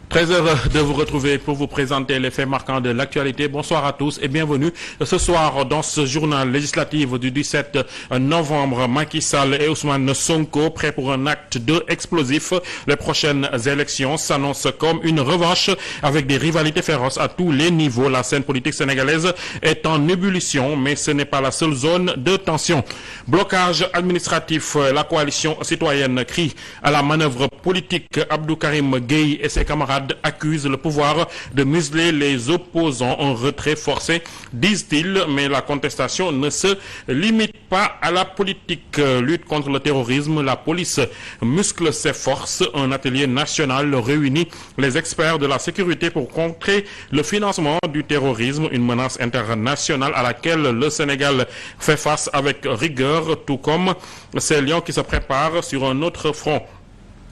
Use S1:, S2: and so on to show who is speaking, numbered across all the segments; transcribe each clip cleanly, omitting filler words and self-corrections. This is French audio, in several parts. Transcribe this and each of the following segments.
S1: Très heureux de vous retrouver pour vous présenter les faits marquants de l'actualité. Bonsoir à tous et bienvenue ce soir dans ce journal législatif du 17 novembre. Macky Sall et Ousmane Sonko prêts pour un acte 2 explosif. Les prochaines élections s'annoncent comme une revanche avec des rivalités féroces à tous les niveaux. La scène politique sénégalaise est en ébullition, mais ce n'est pas la seule zone de tension. Blocage administratif, la coalition citoyenne crie à la manœuvre politique. Abdou Karim Gueye et ses camarades accusent le pouvoir de museler les opposants en retrait forcé, disent-ils, mais la contestation ne se limite pas à la politique. Lutte contre le terrorisme, la police muscle ses forces. Un atelier national réunit les experts de la sécurité pour contrer le financement du terrorisme, une menace internationale à laquelle le Sénégal fait face avec rigueur, tout comme ces lions qui se préparent sur un autre front.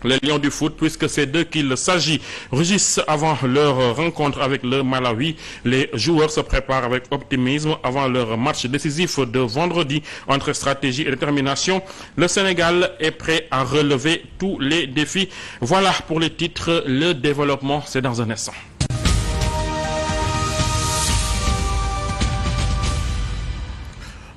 S1: Les Lions du foot, puisque c'est d'eux qu'il s'agit, rugissent avant leur rencontre avec le Malawi. Les joueurs se préparent avec optimisme avant leur match décisif de vendredi. Entre stratégie et détermination, le Sénégal est prêt à relever tous les défis. Voilà pour les titres. Le développement, c'est dans un instant.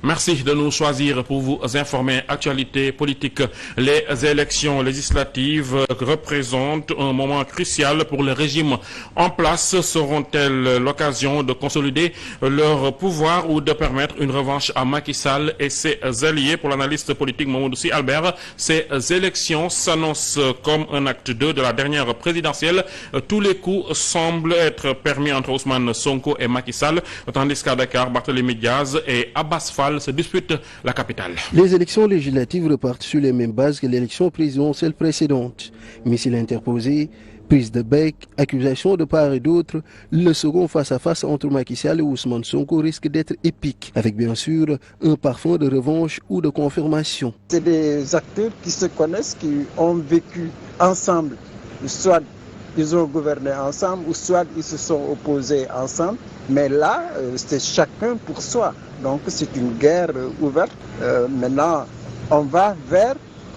S1: Merci de nous choisir pour vous informer. Actualité politique. Les élections législatives représentent un moment crucial pour le régime en place. Seront-elles l'occasion de consolider leur pouvoir ou de permettre une revanche à Macky Sall et ses alliés? Pour l'analyste politique Mamadou Sy Albert, ces élections s'annoncent comme un acte 2 de la dernière présidentielle. Tous les coups semblent être permis entre Ousmane Sonko et Macky Sall, tandis qu'à Dakar, Barthélémy Diaz et Abbas Fall se disputent la capitale.
S2: Les élections législatives repartent sur les mêmes bases que l'élection présidentielle précédente. Missile interposé, prise de bec, accusation de part et d'autre, le second face-à-face entre Macky Sall et Ousmane Sonko risque d'être épique, avec bien sûr un parfum de revanche ou de confirmation.
S3: C'est des acteurs qui se connaissent, qui ont vécu ensemble, soit ils ont gouverné ensemble, ou soit ils se sont opposés ensemble. Mais là, c'est chacun pour soi. Donc c'est une guerre ouverte. Maintenant, on va vers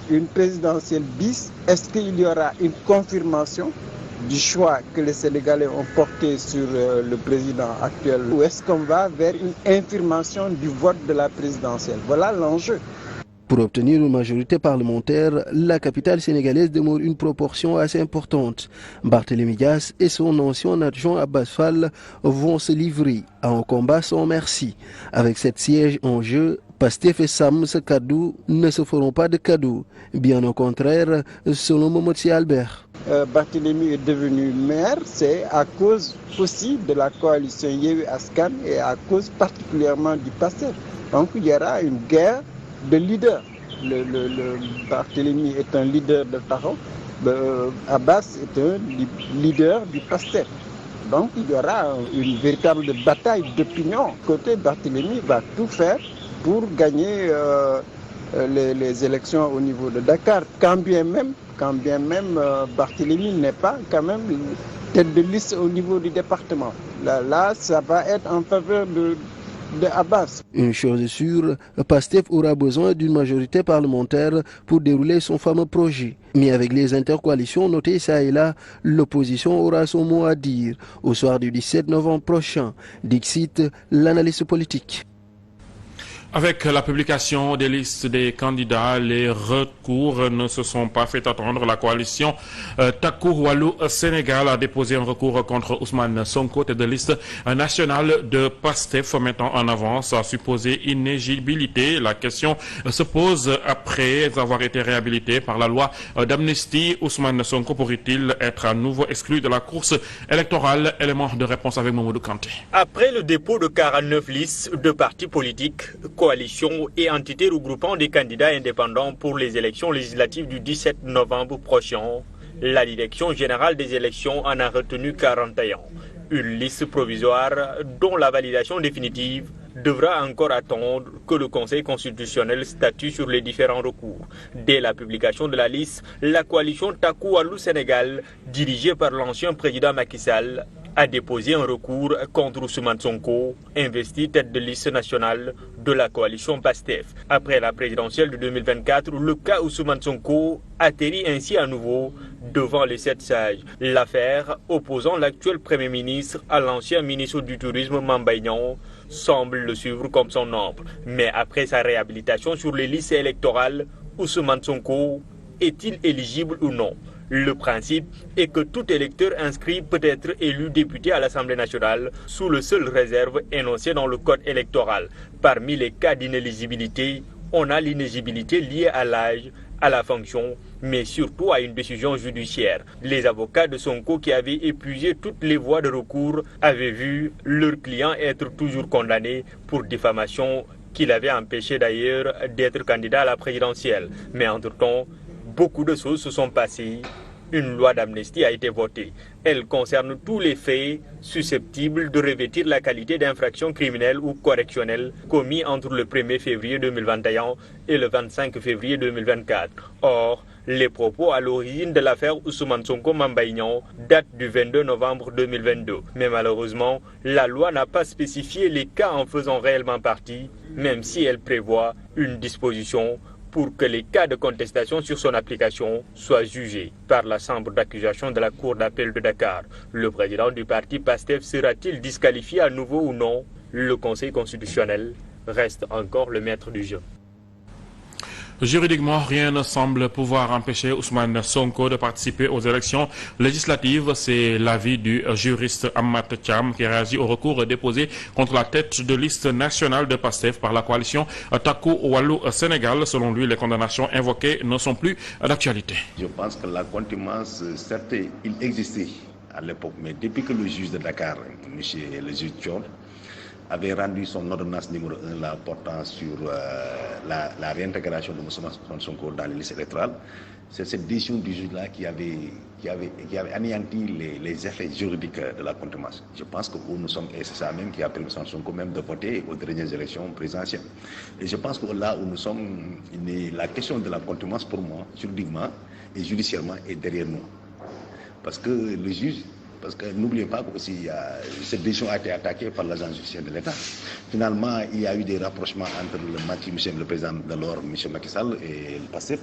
S3: une présidentielle bis. Est-ce qu'il y aura une confirmation du choix que les Sénégalais ont porté sur le président actuel? Ou est-ce qu'on va vers une infirmation du vote de la présidentielle? Voilà l'enjeu.
S2: Pour obtenir une majorité parlementaire, la capitale sénégalaise demeure une proportion assez importante. Barthélémy Diaz et son ancien adjoint Abbas Fall vont se livrer à un combat sans merci. Avec 7 sièges en jeu, Pastef et Sam Kadou ne se feront pas de cadeaux. Bien au contraire, selon Mamadou Sy Albert.
S3: Barthélémy est devenu maire, c'est à cause aussi de la coalition Yewwi Askan et à cause particulièrement du Pastef. Donc il y aura une guerre de leader. Le Barthélémy est un leader de Taho, Abbas est un leader du Pastef. Donc il y aura une véritable bataille d'opinion. Côté Barthélémy va tout faire pour gagner les élections au niveau de Dakar. Quand bien même Barthélémy n'est pas quand même tête de liste au niveau du département. Là ça va être en faveur de Abbas.
S2: Une chose est sûre, Pastef aura besoin d'une majorité parlementaire pour dérouler son fameux projet. Mais avec les intercoalitions notées ça et là, l'opposition aura son mot à dire au soir du 17 novembre prochain. Dixit, l'analyste politique.
S1: Avec la publication des listes des candidats, les recours ne se sont pas fait attendre. La coalition Takku Wallu Sénégal a déposé un recours contre Ousmane Sonko, tête de liste nationale de Pastef, mettant en avant sa supposée inéligibilité. La question se pose après avoir été réhabilité par la loi d'amnistie. Ousmane Sonko pourrait-il être à nouveau exclu de la course électorale? Élément de réponse avec Mamadou Kanté.
S4: Après le dépôt de 49 listes de partis politiques, coalitions et entités regroupant des candidats indépendants pour les élections législatives du 17 novembre prochain, la direction générale des élections en a retenu 41. Une liste provisoire dont la validation définitive devra encore attendre que le Conseil constitutionnel statue sur les différents recours. Dès la publication de la liste, la coalition Takku Wallu Sénégal, dirigée par l'ancien président Macky Sall, a déposé un recours contre Ousmane Sonko, investi tête de liste nationale de la coalition PASTEF. Après la présidentielle de 2024, le cas Ousmane Sonko atterrit ainsi à nouveau devant les 7 sages. L'affaire opposant l'actuel Premier ministre à l'ancien ministre du Tourisme Mamba Niang semble le suivre comme son ombre. Mais après sa réhabilitation sur les listes électorales, Ousmane Sonko est-il éligible ou non? Le principe est que tout électeur inscrit peut être élu député à l'Assemblée nationale sous le seul réserve énoncée dans le code électoral. Parmi les cas d'inéligibilité, on a l'inéligibilité liée à l'âge, à la fonction, mais surtout à une décision judiciaire. Les avocats de Sonko qui avaient épuisé toutes les voies de recours avaient vu leur client être toujours condamné pour diffamation qui l'avait empêché d'ailleurs d'être candidat à la présidentielle. Mais entre-temps, beaucoup de choses se sont passées. Une loi d'amnistie a été votée. Elle concerne tous les faits susceptibles de revêtir la qualité d'infraction criminelle ou correctionnelle commis entre le 1er février 2021 et le 25 février 2024. Or, les propos à l'origine de l'affaire Ousmane Sonko Mamba Niang datent du 22 novembre 2022. Mais malheureusement, la loi n'a pas spécifié les cas en faisant réellement partie, même si elle prévoit une disposition pour que les cas de contestation sur son application soient jugés par la chambre d'accusation de la Cour d'appel de Dakar. Le président du parti PASTEF sera-t-il disqualifié à nouveau ou non? Le Conseil constitutionnel reste encore le maître du jeu.
S1: Juridiquement, rien ne semble pouvoir empêcher Ousmane Sonko de participer aux élections législatives. C'est l'avis du juriste Amath Thiam qui réagit au recours déposé contre la tête de liste nationale de PASTEF par la coalition Takku Wallu Sénégal. Selon lui, les condamnations invoquées ne sont plus d'actualité.
S5: Je pense que la contumace, certes, il existait à l'époque, mais depuis que le juge de Dakar, monsieur le juge Thior, avait rendu son ordonnance numéro 1 la portant sur la réintégration de Ousmane Sonko dans les listes électorales. C'est cette décision du juge-là qui avait anéanti les effets juridiques de la contumace. Je pense que nous sommes, et c'est ça même qui a permis à Sonko même de voter aux dernières élections présidentielles. Et je pense que là où nous sommes, la question de la contumace pour moi, juridiquement et judiciairement, est derrière nous. Parce que le juge... Parce que n'oubliez pas que cette décision a été attaquée par l'agent judiciaire de l'État. Finalement, il y a eu des rapprochements entre le président de l'OR, M. Macky Sall, et le PASTEF.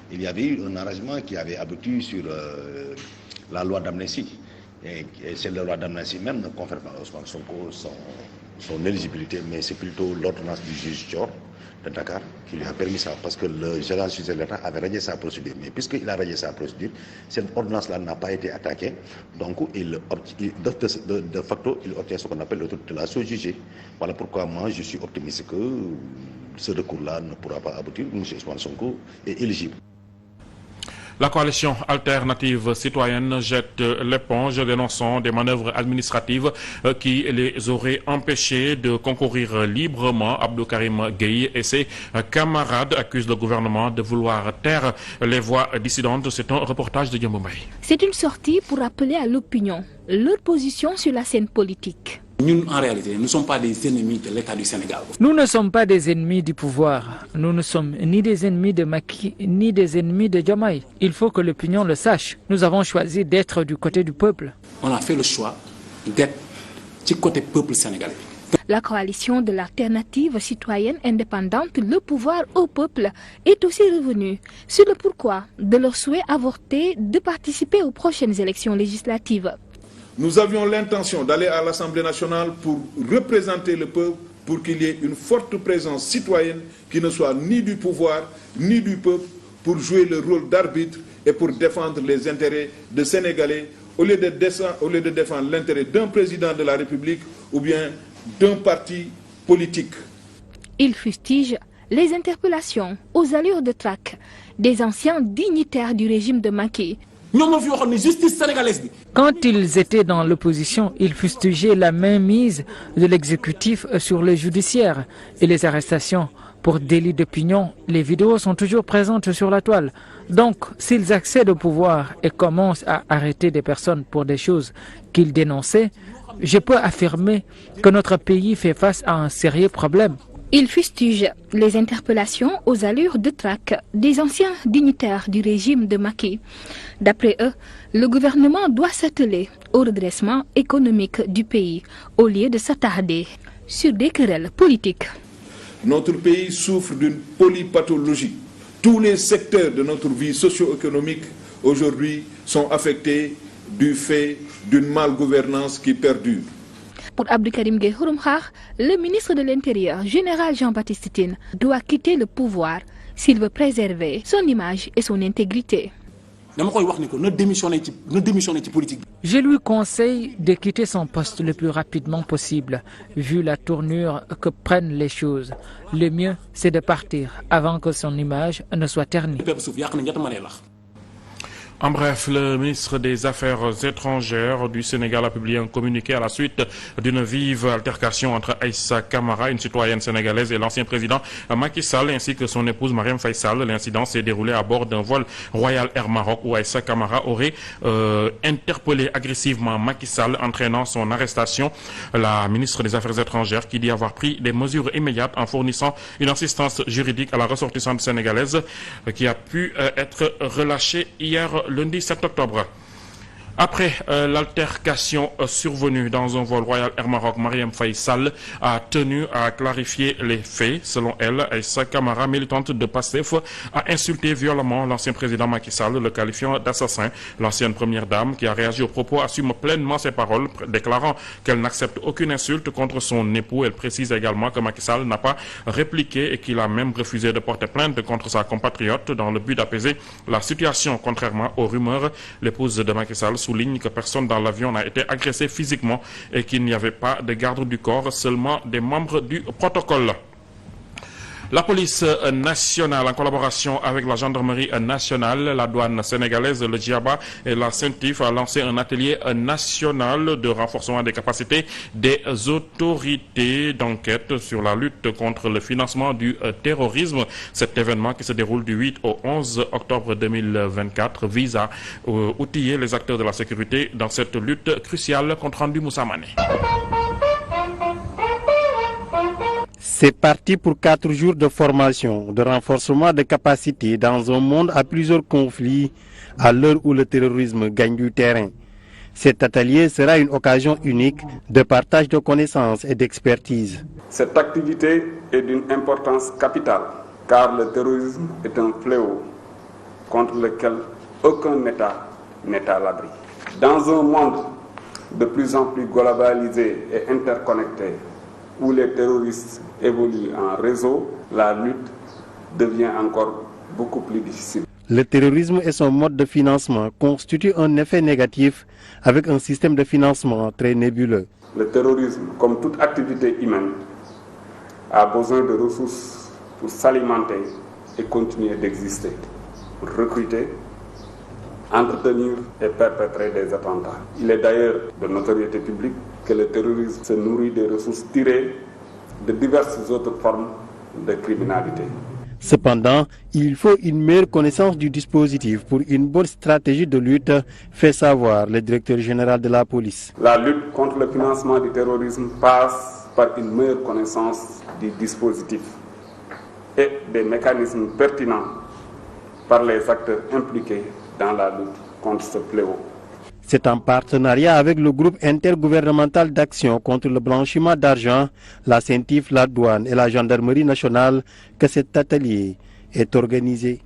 S5: Il y avait eu un arrangement qui avait abouti sur la loi d'amnistie. Et cette loi d'amnistie même ne confère pas à Ousmane Sonko son éligibilité, mais c'est plutôt l'ordonnance du juge Thior de Dakar qui lui a permis ça, parce que le gérant judiciaire de l'État avait radié sa procédure. Mais puisqu'il a radié sa procédure, cette ordonnance-là n'a pas été attaquée. Donc, de facto, il obtient ce qu'on appelle le truc de la sous-jugée. Voilà pourquoi moi, je suis optimiste que ce recours-là ne pourra pas aboutir. M. Ousmane Sonko est éligible.
S1: La coalition alternative citoyenne jette l'éponge, dénonçant des manœuvres administratives qui les auraient empêchés de concourir librement. Abdou Karim Gueye et ses camarades accusent le gouvernement de vouloir taire les voix dissidentes. C'est un reportage de Diambo Mbaye.
S6: C'est une sortie pour rappeler à l'opinion leur position sur la scène politique.
S7: Nous, en réalité, nous ne sommes pas des ennemis de l'État du Sénégal.
S8: Nous ne sommes pas des ennemis du pouvoir. Nous ne sommes ni des ennemis de Macky, ni des ennemis de Diomaye. Il faut que l'opinion le sache. Nous avons choisi d'être du côté du peuple.
S7: On a fait le choix d'être du côté peuple sénégalais.
S6: La coalition de l'alternative citoyenne indépendante, le pouvoir au peuple, est aussi revenue sur le pourquoi de leur souhait avorté de participer aux prochaines élections législatives.
S9: Nous avions l'intention d'aller à l'Assemblée nationale pour représenter le peuple, pour qu'il y ait une forte présence citoyenne qui ne soit ni du pouvoir ni du peuple, pour jouer le rôle d'arbitre et pour défendre les intérêts des Sénégalais, au lieu de défendre l'intérêt d'un président de la République ou bien d'un parti politique.
S6: Il fustige les interpellations aux allures de traque des anciens dignitaires du régime de Macky.
S8: Quand ils étaient dans l'opposition, ils fustigeaient la mainmise de l'exécutif sur le judiciaire et les arrestations pour délit d'opinion. Les vidéos sont toujours présentes sur la toile. Donc, s'ils accèdent au pouvoir et commencent à arrêter des personnes pour des choses qu'ils dénonçaient, je peux affirmer que notre pays fait face à un sérieux problème.
S6: Ils fustigent les interpellations aux allures de traque des anciens dignitaires du régime de Macky. D'après eux, le gouvernement doit s'atteler au redressement économique du pays au lieu de s'attarder sur des querelles politiques.
S9: Notre pays souffre d'une polypathologie. Tous les secteurs de notre vie socio-économique aujourd'hui sont affectés du fait d'une malgouvernance qui perdure.
S6: Pour Abdou Karim Gueye Xurum Xaax, le ministre de l'Intérieur, général Jean-Baptiste Tine, doit quitter le pouvoir s'il veut préserver son image et son intégrité.
S8: Je lui conseille de quitter son poste le plus rapidement possible, vu la tournure que prennent les choses. Le mieux, c'est de partir avant que son image ne soit ternie.
S1: En bref, le ministre des Affaires étrangères du Sénégal a publié un communiqué à la suite d'une vive altercation entre Aïssa Camara, une citoyenne sénégalaise, et l'ancien président Macky Sall, ainsi que son épouse Marième Faye Sall. L'incident s'est déroulé à bord d'un vol Royal Air Maroc où Aïssa Camara aurait interpellé agressivement Macky Sall, entraînant son arrestation. La ministre des Affaires étrangères qui dit avoir pris des mesures immédiates en fournissant une assistance juridique à la ressortissante sénégalaise qui a pu être relâchée hier lundi 7 octobre. Après l'altercation survenue dans un vol Royal Air Maroc, Marième Faye Sall a tenu à clarifier les faits. Selon elle, Aïssa Camara, militante de PASTEF, a insulté violemment l'ancien président Macky Sall, le qualifiant d'assassin. L'ancienne première dame, qui a réagi aux propos, assume pleinement ses paroles, déclarant qu'elle n'accepte aucune insulte contre son époux. Elle précise également que Macky Sall n'a pas répliqué et qu'il a même refusé de porter plainte contre sa compatriote dans le but d'apaiser la situation. Contrairement aux rumeurs, l'épouse de Macky Sall souligne que personne dans l'avion n'a été agressé physiquement et qu'il n'y avait pas de garde du corps, seulement des membres du protocole. La police nationale, en collaboration avec la gendarmerie nationale, la douane sénégalaise, le Djaba et la CENTIF, a lancé un atelier national de renforcement des capacités des autorités d'enquête sur la lutte contre le financement du terrorisme. Cet événement qui se déroule du 8 au 11 octobre 2024 vise à outiller les acteurs de la sécurité dans cette lutte cruciale. Compte rendu Moussa Mané.
S10: C'est parti pour 4 jours de formation, de renforcement de capacités dans un monde à plusieurs conflits à l'heure où le terrorisme gagne du terrain. Cet atelier sera une occasion unique de partage de connaissances et d'expertise.
S11: Cette activité est d'une importance capitale car le terrorisme est un fléau contre lequel aucun État n'est à l'abri. Dans un monde de plus en plus globalisé et interconnecté, où les terroristes évoluent en réseau, la lutte devient encore beaucoup plus difficile.
S10: Le terrorisme et son mode de financement constituent un effet négatif avec un système de financement très nébuleux.
S11: Le terrorisme, comme toute activité humaine, a besoin de ressources pour s'alimenter et continuer d'exister, pour recruter, entretenir et perpétrer des attentats. Il est d'ailleurs de notoriété publique que le terrorisme se nourrit des ressources tirées de diverses autres formes de criminalité.
S10: Cependant, il faut une meilleure connaissance du dispositif pour une bonne stratégie de lutte, fait savoir le directeur général de la police.
S11: La lutte contre le financement du terrorisme passe par une meilleure connaissance du dispositif et des mécanismes pertinents par les acteurs impliqués dans la lutte contre ce fléau.
S10: C'est en partenariat avec le groupe intergouvernemental d'action contre le blanchiment d'argent, la CENTIF, la douane et la gendarmerie nationale que cet atelier est organisé.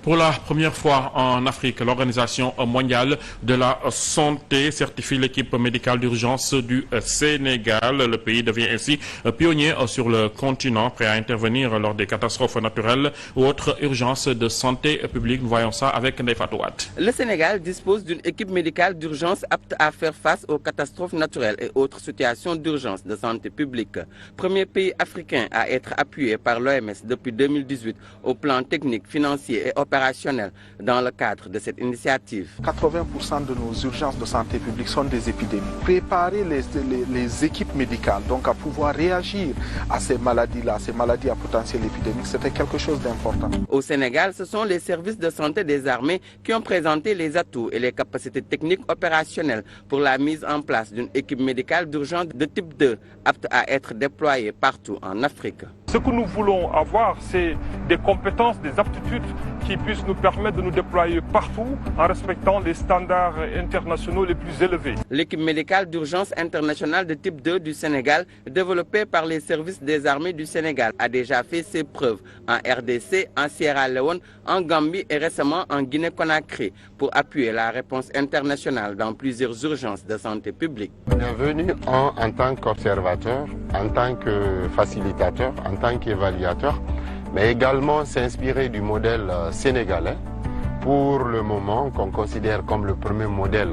S1: Pour la première fois en Afrique, l'Organisation mondiale de la santé certifie l'équipe médicale d'urgence du Sénégal. Le pays devient ainsi pionnier sur le continent, prêt à intervenir lors des catastrophes naturelles ou autres urgences de santé publique. Nous voyons ça avec Ndeye Fatou Wade.
S12: Le Sénégal dispose d'une équipe médicale d'urgence apte à faire face aux catastrophes naturelles et autres situations d'urgence de santé publique. Premier pays africain à être appuyé par l'OMS depuis 2018 au plan technique, financier et opérationnel dans le cadre de cette initiative.
S13: 80% de nos urgences de santé publique sont des épidémies. Préparer les équipes médicales donc à pouvoir réagir à ces maladies-là, ces maladies à potentiel épidémique, c'était quelque chose d'important.
S12: Au Sénégal, ce sont les services de santé des armées qui ont présenté les atouts et les capacités techniques opérationnelles pour la mise en place d'une équipe médicale d'urgence de type 2 apte à être déployée partout en Afrique.
S14: Ce que nous voulons avoir, c'est des compétences, des aptitudes qui puisse nous permettre de nous déployer partout en respectant les standards internationaux les plus élevés.
S12: L'équipe médicale d'urgence internationale de type 2 du Sénégal, développée par les services des armées du Sénégal, a déjà fait ses preuves en RDC, en Sierra Leone, en Gambie et récemment en Guinée-Conakry pour appuyer la réponse internationale dans plusieurs urgences de santé publique.
S15: On est venu en tant qu'observateur, en tant que facilitateur, en tant qu'évaluateur, mais également s'inspirer du modèle sénégalais pour le moment qu'on considère comme le premier modèle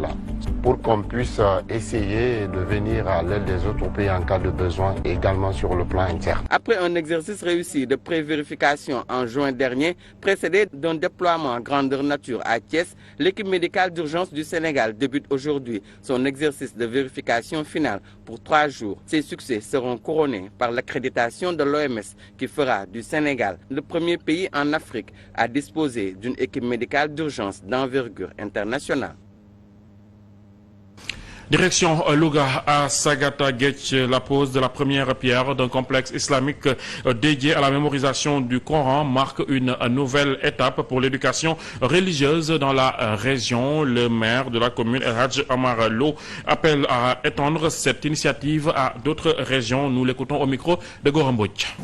S15: pour qu'on puisse essayer de venir à l'aide des autres pays en cas de besoin, également sur le plan interne.
S12: Après un exercice réussi de pré-vérification en juin dernier, précédé d'un déploiement grandeur nature à Thiès, l'équipe médicale d'urgence du Sénégal débute aujourd'hui son exercice de vérification finale pour 3 jours. Ces succès seront couronnés par l'accréditation de l'OMS qui fera du Sénégal le premier pays en Afrique à disposer d'une équipe médicale d'urgence d'envergure internationale.
S1: Direction Louga à Sagata Guetch, la pose de la première pierre d'un complexe islamique dédié à la mémorisation du Coran marque une nouvelle étape pour l'éducation religieuse dans la région. Le maire de la commune, El Hadj Amar Lo, appelle à étendre cette initiative à d'autres régions. Nous l'écoutons au micro de Gorambouch.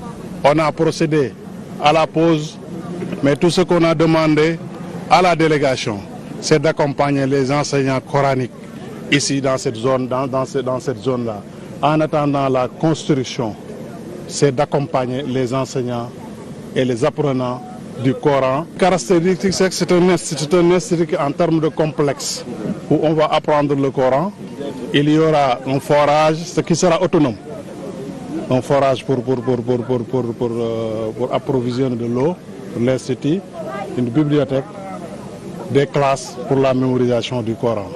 S16: On a procédé à la pose, mais tout ce qu'on a demandé à la délégation, c'est d'accompagner les enseignants coraniques ici dans cette zone, dans cette zone-là. En attendant la construction, c'est d'accompagner les enseignants et les apprenants du Coran. Caractéristique, c'est que c'est un institut en termes de complexe où on va apprendre le Coran. Il y aura un forage, ce qui sera autonome. Un forage pour approvisionner de l'eau pour l'institut, une bibliothèque, des classes pour la mémorisation du Coran.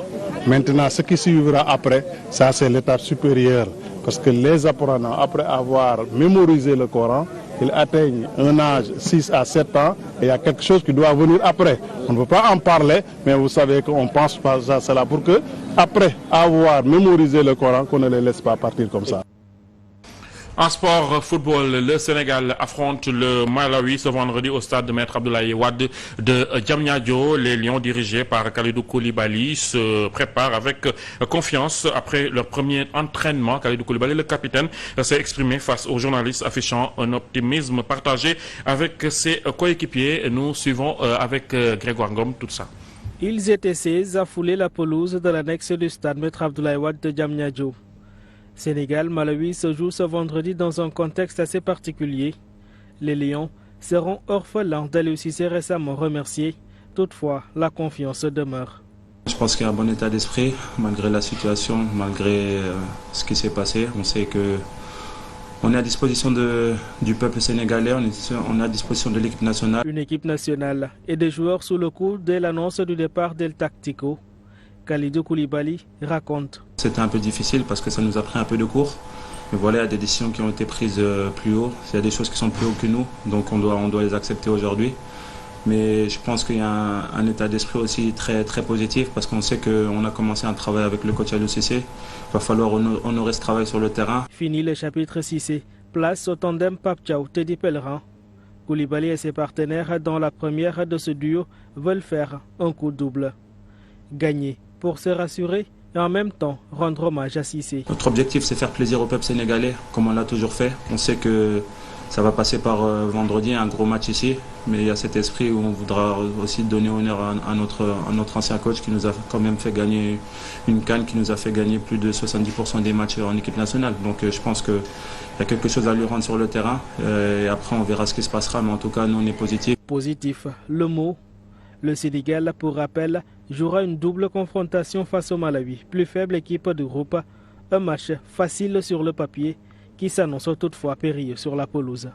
S16: Maintenant, ce qui suivra après, ça c'est l'étape supérieure. Parce que les apprenants, après avoir mémorisé le Coran, ils atteignent un âge 6 à 7 ans et il y a quelque chose qui doit venir après. On ne peut pas en parler, mais vous savez qu'on pense pas à cela pour que, après avoir mémorisé le Coran, qu'on ne les laisse pas partir comme ça.
S1: En sport football, le Sénégal affronte le Malawi ce vendredi au stade de Maître Abdoulaye Wade de Diamniadio. Les Lions dirigés par Kalidou Koulibaly se préparent avec confiance après leur premier entraînement. Kalidou Koulibaly, le capitaine, s'est exprimé face aux journalistes affichant un optimisme partagé avec ses coéquipiers. Nous suivons avec Grégoire Ngom tout ça.
S17: Ils étaient 16 à fouler la pelouse de l'annexe du stade Maître Abdoulaye Wade de Diamniadio. Sénégal-Malawi se joue ce vendredi dans un contexte assez particulier. Les Lions seront orphelins d'Aliou Cissé récemment remerciés. Toutefois, la confiance demeure.
S18: Je pense qu'il y a un bon état d'esprit, malgré la situation, malgré ce qui s'est passé. On sait qu'on est à disposition du peuple sénégalais, on est à disposition de l'équipe nationale.
S17: Une équipe nationale et des joueurs sous le coup dès l'annonce du départ d'El Tactico. Kalidou Koulibaly raconte.
S18: C'était un peu difficile parce que ça nous a pris un peu de cours. Mais voilà, il y a des décisions qui ont été prises plus haut. Il y a des choses qui sont plus haut que nous, donc on doit les accepter aujourd'hui. Mais je pense qu'il y a un état d'esprit aussi très, très positif parce qu'on sait qu'on a commencé un travail avec le coach Aliou Cissé. Il va falloir honorer ce travail sur le terrain.
S17: Fini le chapitre 6. Place au tandem Pape Thiaw Teddy Pellerin. Koulibaly et ses partenaires dans la première de ce duo veulent faire un coup double. Gagner pour se rassurer et en même temps rendre hommage à Cissé.
S18: Notre objectif, c'est faire plaisir au peuple sénégalais, comme on l'a toujours fait. On sait que ça va passer par vendredi, un gros match ici, mais il y a cet esprit où on voudra aussi donner honneur à notre ancien coach qui nous a quand même fait gagner une CAN, qui nous a fait gagner plus de 70% des matchs en équipe nationale. Donc je pense qu'il y a quelque chose à lui rendre sur le terrain et après on verra ce qui se passera, mais en tout cas nous on est positifs.
S17: Positif, le mot. Le Sénégal, pour rappel, jouera une double confrontation face au Malawi, plus faible équipe du groupe. Un match facile sur le papier qui s'annonce toutefois périlleux sur la pelouse.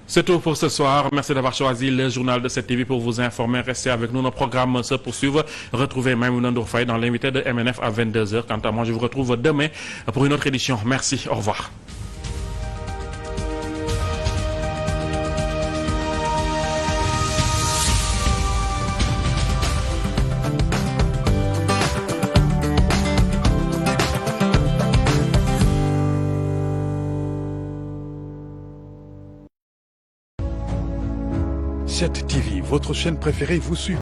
S1: C'est tout pour ce soir. Merci d'avoir choisi le journal de cette TV pour vous informer. Restez avec nous. Nos programmes se poursuivent. Retrouvez Maïmouna Ndourfaye dans l'invité de MNF à 22h. Quant à moi, je vous retrouve demain pour une autre édition. Merci. Au revoir.
S19: 17 TV, votre chaîne préférée, vous suit.